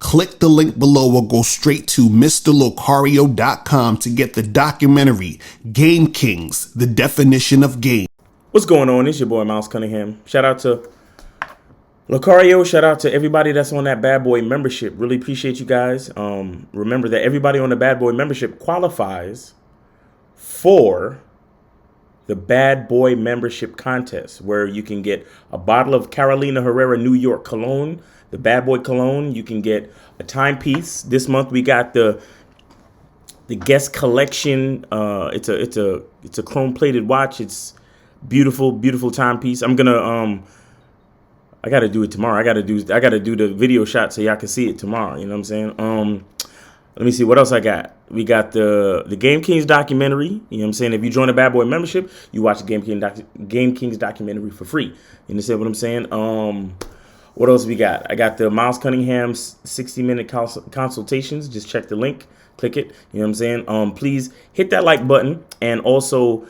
Click the link below or go straight to MrLocario.com to get the documentary Game Kings, The Definition of Game. What's going on? It's your boy Miles Cunningham. Shout out to Locario. Shout out to everybody that's on that Bad Boy membership. Really appreciate you guys. Remember that everybody on the Bad Boy membership qualifies for the Bad Boy membership contest, where you can get a bottle of Carolina Herrera New York Cologne, the Bad Boy Cologne. You can get a timepiece. This month we got the guest collection. It's a chrome plated watch. It's beautiful timepiece. I'm gonna I gotta do it tomorrow. I gotta do the video shot so y'all can see it tomorrow. You know what I'm saying? Let me see what else I got. We got the Game Kings documentary. You know what I'm saying? If you join the Bad Boy membership, you watch the Game Kings documentary for free. You understand what I'm saying? What else we got? I got the Miles Cunningham's 60-minute consultations. Just check the link, click it. You know what I'm saying? Please hit that like button, and also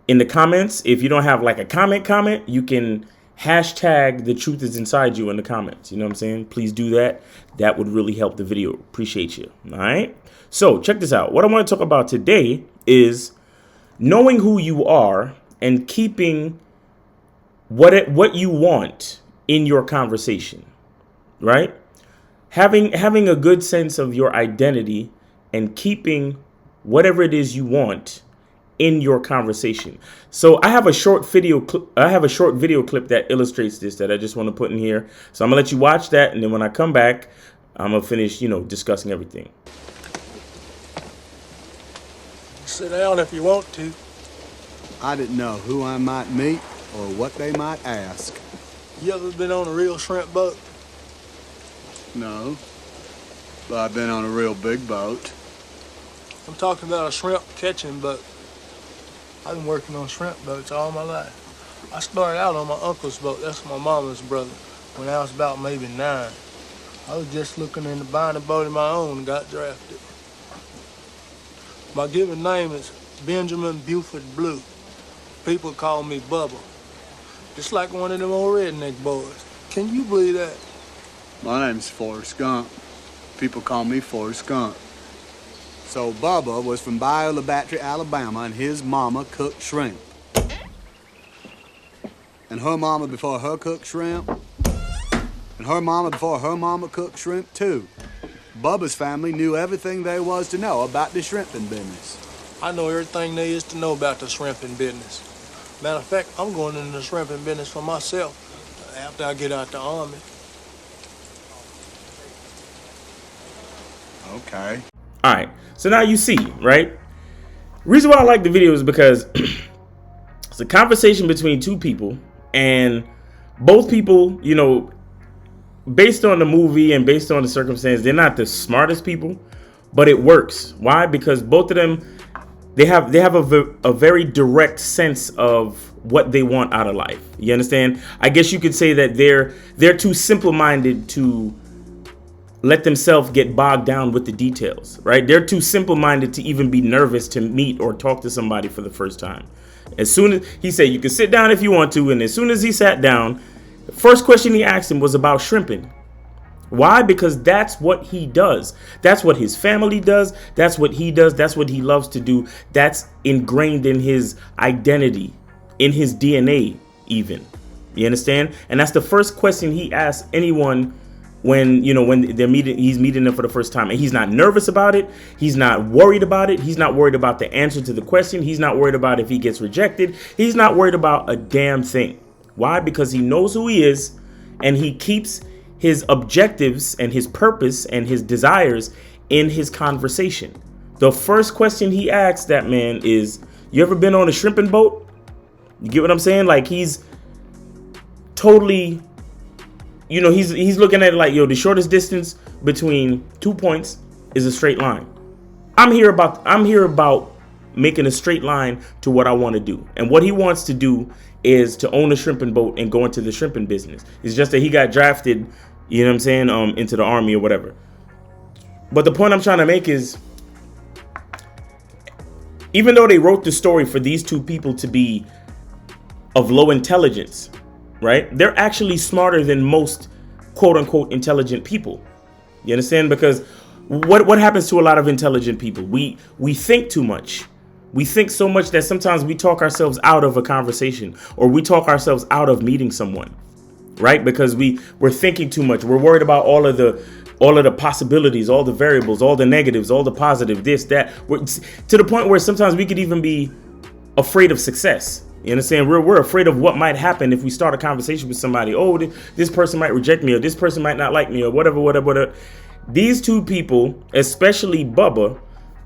in the comments, if you don't have like a comment, you can hashtag the truth is inside you in the comments. You know what I'm saying? Please do that. That would really help the video. Appreciate you. All right. So check this out. What I want to talk about today is knowing who you are and keeping what you want in your conversation, right? Having a good sense of your identity and keeping whatever it is you want in your conversation. So I have a short video clip that illustrates this that I just want to put in here. So I'm gonna let you watch that, and then when I come back, I'm gonna finish, discussing everything. Sit down if you want to. I didn't know who I might meet or what they might ask. You ever been on a real shrimp boat? No, but I've been on a real big boat. I'm talking about a shrimp catching boat. I've been working on shrimp boats all my life. I started out on my uncle's boat, that's my mama's brother, when I was about maybe 9. I was just looking into buying a boat of my own and got drafted. My given name is Benjamin Buford Blue. People call me Bubba. Just like one of them old redneck boys. Can you believe that? My name's Forrest Gump. People call me Forrest Gump. So Bubba was from Bayou La Battery, Alabama, and his mama cooked shrimp. And her mama before her cooked shrimp. And her mama before her mama cooked shrimp too. Bubba's family knew everything there was to know about the shrimping business. I know everything there is to know about the shrimping business. Matter of fact, I'm going into the shrimping business for myself after I get out the Army. Okay. All right. So now you see, right? Reason why I like the video is because it's a conversation between two people, and both people, based on the movie and based on the circumstance, they're not the smartest people, but it works. Why? Because both of them, they have a very direct sense of what they want out of life. You understand? I guess you could say that they're too simple-minded to let themselves get bogged down with the details, right? They're too simple-minded to even be nervous to meet or talk to somebody for the first time. As soon as he said, you can sit down if you want to, and as soon as he sat down, the first question he asked him was about shrimping. Why? Because that's what he does. That's what his family does. That's what he does. That's what he loves to do. That's ingrained in his identity, in his DNA even. You understand? And that's the first question he asks anyone when he's meeting them for the first time. And he's not nervous about it. He's not worried about it. He's not worried about the answer to the question. He's not worried about if he gets rejected. He's not worried about a damn thing. Why? Because he knows who he is, and he keeps his objectives and his purpose and his desires in his conversation. The first question he asks that man is, you ever been on a shrimping boat? You get what I'm saying? Like, he's totally, he's looking at it like, the shortest distance between 2 points is a straight line. I'm here about making a straight line to what I want to do. And what he wants to do is to own a shrimping boat and go into the shrimping business. It's just that he got drafted, into the Army or whatever. But the point I'm trying to make is, even though they wrote the story for these two people to be of low intelligence, right? They're actually smarter than most quote unquote intelligent people. You understand? Because what happens to a lot of intelligent people? We think too much. We think so much that sometimes we talk ourselves out of a conversation, or we talk ourselves out of meeting someone, right? Because we're thinking too much. We're worried about all of the possibilities, all the variables, all the negatives, all the positive, this, that. To the point where sometimes we could even be afraid of success. You understand? We're afraid of what might happen if we start a conversation with somebody. Oh, this person might reject me, or this person might not like me, or whatever. These two people, especially Bubba,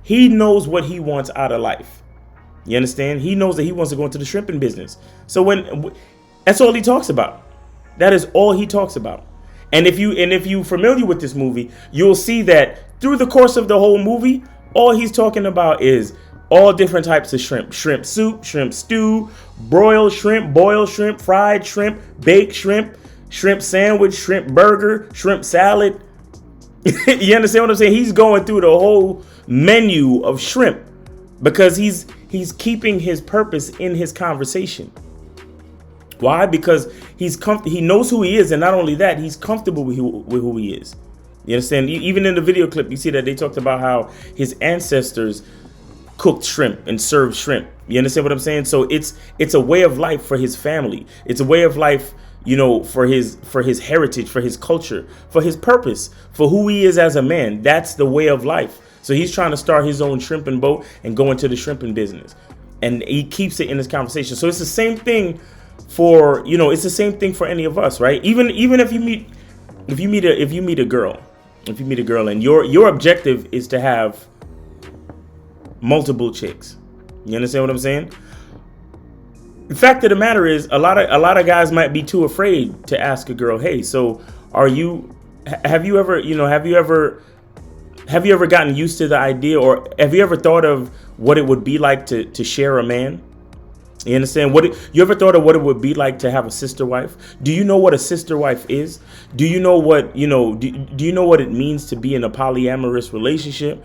he knows what he wants out of life. You understand? He knows that he wants to go into the shrimping business. So that's all he talks about. That is all he talks about. And if you familiar with this movie, you'll see that through the course of the whole movie, all he's talking about is all different types of shrimp. Shrimp soup, shrimp stew, broiled shrimp, boiled shrimp, fried shrimp, baked shrimp, shrimp sandwich, shrimp burger, shrimp salad. You understand what I'm saying? He's going through the whole menu of shrimp because he's keeping his purpose in his conversation. Why? Because he knows who he is, and not only that, he's comfortable with who he is. You understand? Even in the video clip, you see that they talked about how his ancestors cooked shrimp and served shrimp. You understand what I'm saying? So it's a way of life for his family. It's a way of life, for his heritage, for his culture, for his purpose, for who he is as a man. That's the way of life. So he's trying to start his own shrimping boat and go into the shrimping business, and he keeps it in his conversation. So it's the same thing for any of us, right? Even if you meet a girl and your objective is to have multiple chicks. You understand what I'm saying? The fact of the matter is, a lot of guys might be too afraid to ask a girl, "Hey, so have you ever gotten used to the idea, or have you ever thought of what it would be like to share a man?" You understand? You ever thought of what it would be like to have a sister wife? Do you know what a sister wife is? Do you know what do you know what it means to be in a polyamorous relationship?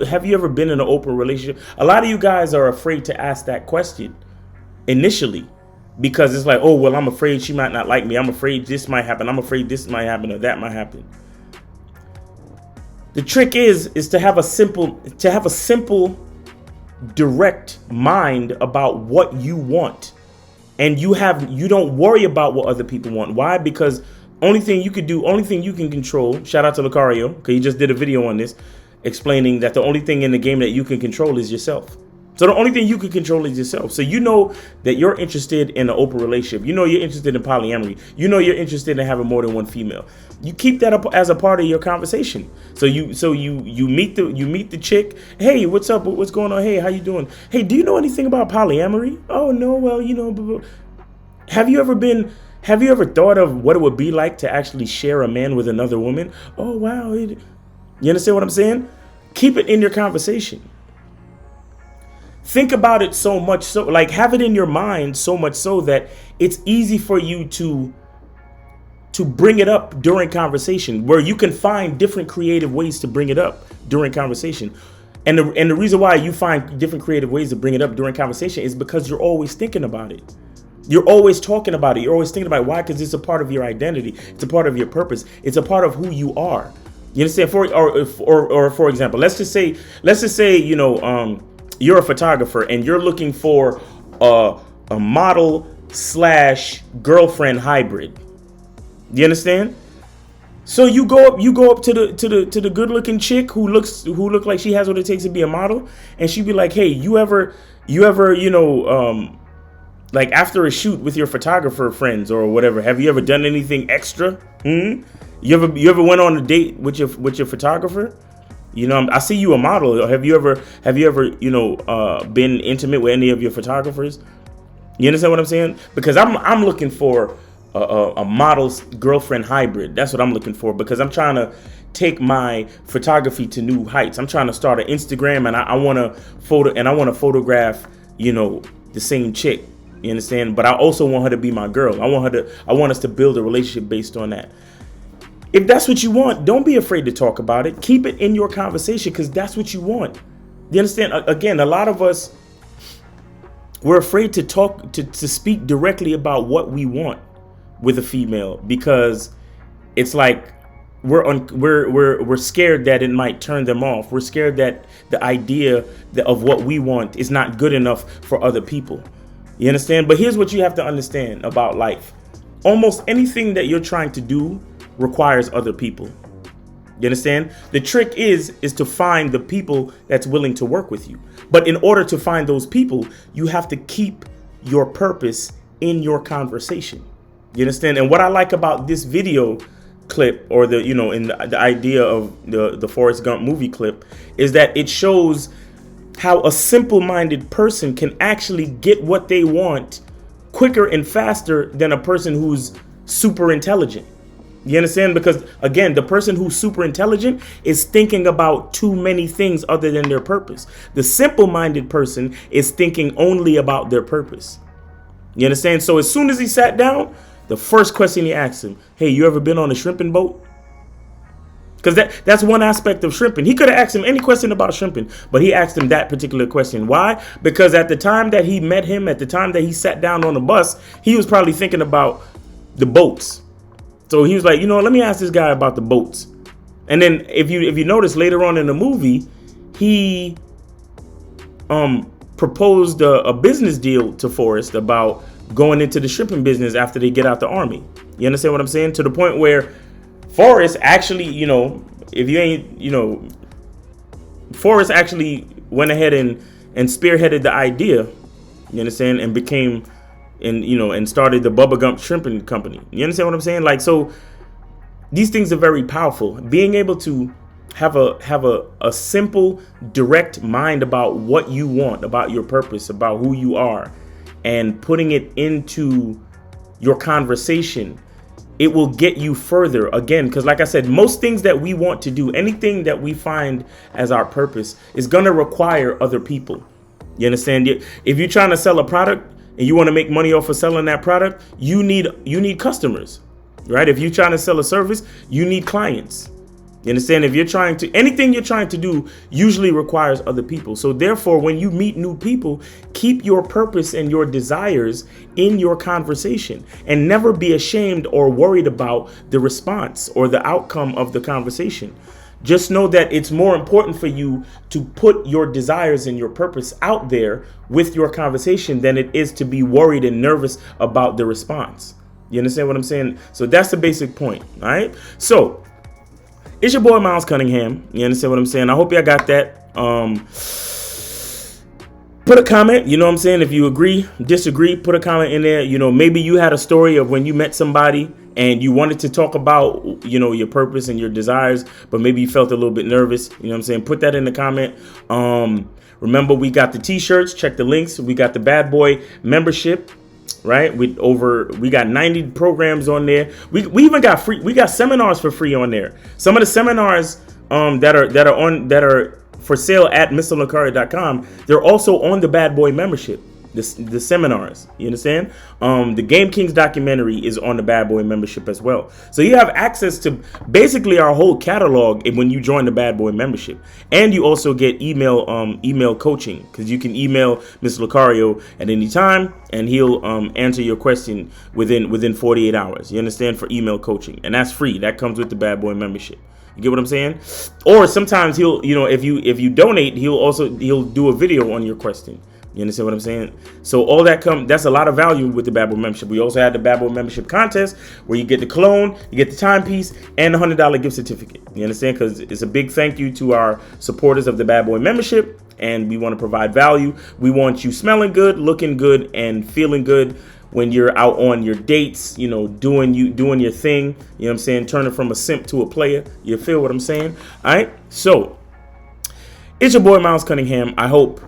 Have you ever been in an open relationship? A lot of you guys are afraid to ask that question initially, because it's like, oh, well, I'm afraid she might not like me. I'm afraid this might happen. I'm afraid this might happen, or that might happen. The trick is to have a simple, direct mind about what you want, and you don't worry about what other people want. Why? Because only thing you can control. Shout out to Lucario, because he just did a video on this, explaining that the only thing in the game that you can control is yourself. So the only thing you can control is yourself. So you know that you're interested in an open relationship. You know you're interested in polyamory. You know you're interested in having more than one female. You keep that up as a part of your conversation. So you meet the chick. Hey, what's up? What's going on? Hey, how you doing? Hey, do you know anything about polyamory? Oh no, well, blah, blah. Have you ever thought of what it would be like to actually share a man with another woman? Oh wow. You understand what I'm saying? Keep it in your conversation. Think about it so much so, like, have it in your mind so much so that it's easy for you to bring it up during conversation, where you can find different creative ways to bring it up during conversation. And the reason why you find different creative ways to bring it up during conversation is because you're always thinking about it. You're always talking about it. You're always thinking about it. Why? Because it's a part of your identity. It's a part of your purpose. It's a part of who you are. You understand? For example, let's just say, you're a photographer and you're looking for a model / girlfriend hybrid. You understand? So you go up to the good looking chick who looks like she has what it takes to be a model, and she'd be like, "Hey, you ever like after a shoot with your photographer friends or whatever, have you ever done anything extra? You ever went on a date with your photographer? I see you a model. Have you ever been intimate with any of your photographers?" You understand what I'm saying? Because I'm looking for a model's girlfriend hybrid. That's what I'm looking for, because I'm trying to take my photography to new heights. I'm trying to start an Instagram, and I want to photograph, the same chick. You understand? But I also want her to be my girl. I want us to build a relationship based on that. If that's what you want, don't be afraid to talk about it. Keep it in your conversation, because that's what you want. You understand? Again, a lot of us, we're afraid to talk, to speak directly about what we want with a female, because it's like we're scared that it might turn them off. We're scared that the idea of what we want is not good enough for other people. You understand? But here's what you have to understand about life. Almost anything that you're trying to do requires other people. You understand? The trick is to find the people that's willing to work with you. But in order to find those people, you have to keep your purpose in your conversation. You understand? And what I like about this video clip, or the idea of the Forrest Gump movie clip, is that it shows how a simple-minded person can actually get what they want quicker and faster than a person who's super intelligent. You understand? Because again, the person who's super intelligent is thinking about too many things other than their purpose. The simple-minded person is thinking only about their purpose. You understand? So as soon as he sat down, the first question he asked him, hey, you ever been on a shrimping boat? Because that's one aspect of shrimping. He could have asked him any question about shrimping, but he asked him that particular question. Why? Because at the time that he met him, at the time that he sat down on the bus, he was probably thinking about the boats. So he was like, let me ask this guy about the boats. And then if you notice later on in the movie, he proposed a business deal to Forrest about going into the shrimping business after they get out the army. You understand what I'm saying? To the point where Forrest actually, Forrest actually went ahead and spearheaded the idea, you understand, and became, and started the Bubba Gump Shrimping Company. You understand what I'm saying? Like, so these things are very powerful. Being able to have a simple, direct mind about what you want, about your purpose, about who you are, and putting it into your conversation, it will get you further. Again, because like I said, most things that we want to do, anything that we find as our purpose, is going to require other people. You understand? If you're trying to sell a product and you want to make money off of selling that product, you need customers, right? If you're trying to sell a service, you need clients. You understand? If anything you're trying to do usually requires other people. So therefore, when you meet new people, keep your purpose and your desires in your conversation, and never be ashamed or worried about the response or the outcome of the conversation. Just know that it's more important for you to put your desires and your purpose out there with your conversation than it is to be worried and nervous about the response. You understand what I'm saying? So that's the basic point. All right. So it's your boy Miles Cunningham. You understand what I'm saying? I hope y'all got that. Put a comment, you know what I'm saying? If you agree, disagree, put a comment in there. Maybe you had a story of when you met somebody and you wanted to talk about, your purpose and your desires, but maybe you felt a little bit nervous. You know what I'm saying? Put that in the comment. Remember, we got the t-shirts. Check the links. We got the Bad Boy membership. Right, we got 90 programs on there. We even got free. We got seminars for free on there. Some of the seminars that are for sale at milesinthegame.com, they're also on the Bad Boy membership. The seminars, you understand? The Game Kings documentary is on the Bad Boy membership as well. So you have access to basically our whole catalog when you join the Bad Boy membership, and you also get email coaching, because you can email Mr. Lucario at any time, and he'll answer your question within 48 hours. You understand? For email coaching, and that's free. That comes with the Bad Boy membership. You get what I'm saying? Or sometimes he'll, if you donate, he'll do a video on your question. You understand what I'm saying? So all that's a lot of value with the Bad Boy membership. We also had the Bad Boy membership contest where you get the cologne, you get the timepiece, and the $100 gift certificate. You understand? Because it's a big thank you to our supporters of the Bad Boy membership, and we want to provide value. We want you smelling good, looking good, and feeling good when you're out on your dates, doing your thing. You know what I'm saying? Turning from a simp to a player. You feel what I'm saying? All right. So it's your boy Miles Cunningham. I hope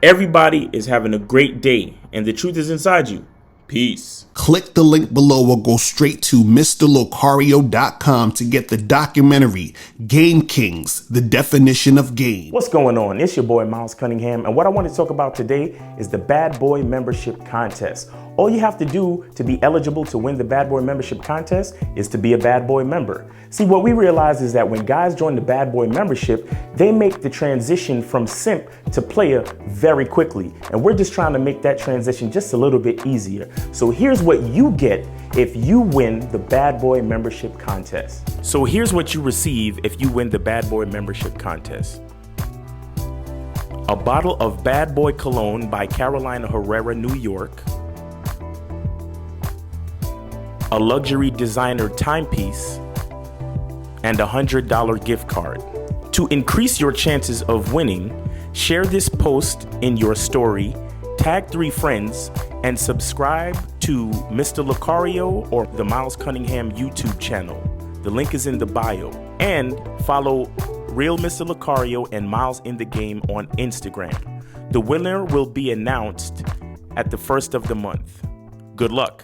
everybody is having a great day, and the truth is inside you. Peace. Click the link below or go straight to MrLocario.com to get the documentary Game Kings, the definition of game. What's going on? It's your boy Miles Cunningham, and what I want to talk about today is the Bad Boy membership contest. All you have to do to be eligible to win the Bad Boy membership contest is to be a Bad Boy member. See, what we realize is that when guys join the Bad Boy membership, they make the transition from simp to player very quickly. And we're just trying to make that transition just a little bit easier. So here's what you get if you win the Bad Boy membership contest. So here's what you receive if you win the Bad Boy membership contest. A bottle of Bad Boy Cologne by Carolina Herrera, New York. A luxury designer timepiece, and a $100 gift card. To increase your chances of winning, share this post in your story, tag 3 friends, and subscribe to Mr. Lucario or the Miles Cunningham YouTube channel. The link is in the bio. And follow Real Mr. Lucario and Miles in the Game on Instagram. The winner will be announced at the first of the month. Good luck.